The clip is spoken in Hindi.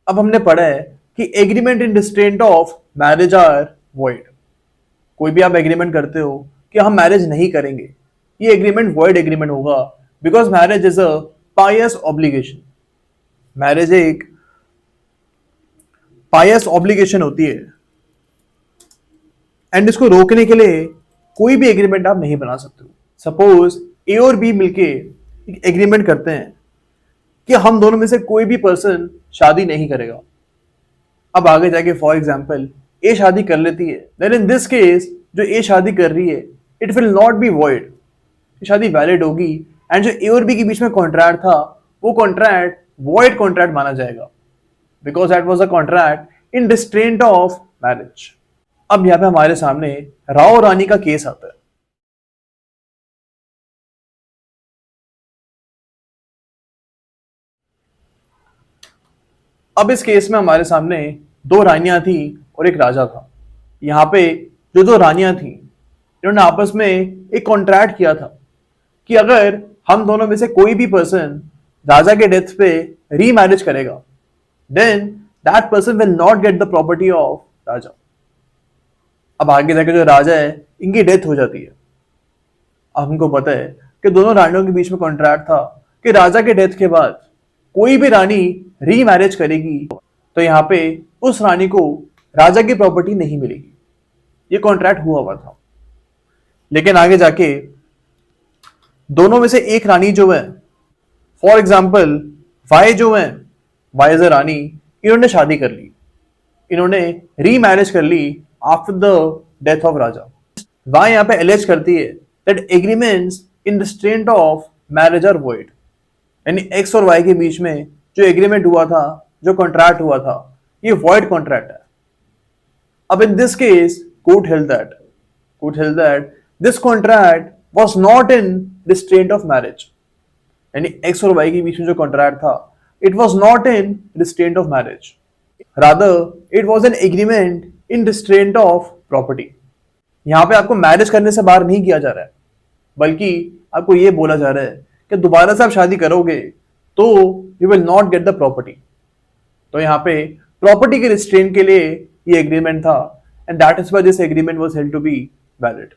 अब हमने पढ़ा है कि agreement in restraint of marriage are void. कोई भी आप एग्रीमेंट करते हो कि हम मैरिज नहीं करेंगे, ये एग्रीमेंट वॉइड एग्रीमेंट होगा, because marriage is a pious obligation. Marriage एक पायस ऑब्लिगेशन होती है एंड इसको रोकने के लिए कोई भी एग्रीमेंट आप नहीं बना सकते हो। सपोज ए और बी मिलके एक एग्रीमेंट करते हैं कि हम दोनों में से कोई भी पर्सन शादी नहीं करेगा। अब आगे जाके फॉर एग्जाम्पल ए शादी कर लेती है, देन इन दिस केस जो ए शादी कर रही है it will not be void, शादी वैलिड होगी एंड जो ए और बी के बीच में कॉन्ट्रैक्ट था वो कॉन्ट्रैक्ट वॉइड कॉन्ट्रैक्ट माना जाएगा, because that was a contract in restraint of marriage. अब यहां पे हमारे सामने राव रानी का केस आता है। अब इस केस में हमारे सामने दो रानियां थी और एक राजा था। यहाँ पे जो दो रानियां थी इन्होंने आपस में एक कॉन्ट्रैक्ट किया था कि अगर हम दोनों में से कोई भी पर्सन राजा के डेथ पे री मैरिज करेगा then that person will not get the property of Raja. अब आगे जाके जो राजा है इनकी डेथ हो जाती है। अब हमको पता है कि दोनों रानियों के बीच में कॉन्ट्रैक्ट था कि राजा के डेथ के बाद कोई भी रानी री मैरिज करेगी तो यहाँ पे उस रानी को राजा की प्रॉपर्टी नहीं मिलेगी। ये कॉन्ट्रैक्ट हुआ था। लेकिन आगे जाके दोनों में से एक रानी जो है, फॉर एग्जाम्पल वाई जो है, वाई इज अ रानी, इन्होंने शादी कर ली, इन्होंने री मैरिज कर ली after the death of Raja. Y यहाँ पे एलेज करती है that agreements in restraint of marriage are void, यानी एक्स और वाई के बीच में जो एग्रीमेंट हुआ था, जो कॉन्ट्रैक्ट हुआ था, ये वॉइड कॉन्ट्रैक्ट है। अब in this case court held that this contract was not in restraint of marriage, यानी एक्स और वाई के बीच में जो कॉन्ट्रैक्ट था it was not in restraint of marriage, rather it was an agreement in restraint of property. यहां पे आपको मैरिज करने से बाहर नहीं किया जा रहा है, बल्कि आपको ये बोला जा रहा है कि दोबारा से आप शादी करोगे तो you will not get the property. तो यहाँ पे प्रॉपर्टी के रिस्ट्रेन के लिए ये एग्रीमेंट था and that is why this agreement was held to be valid.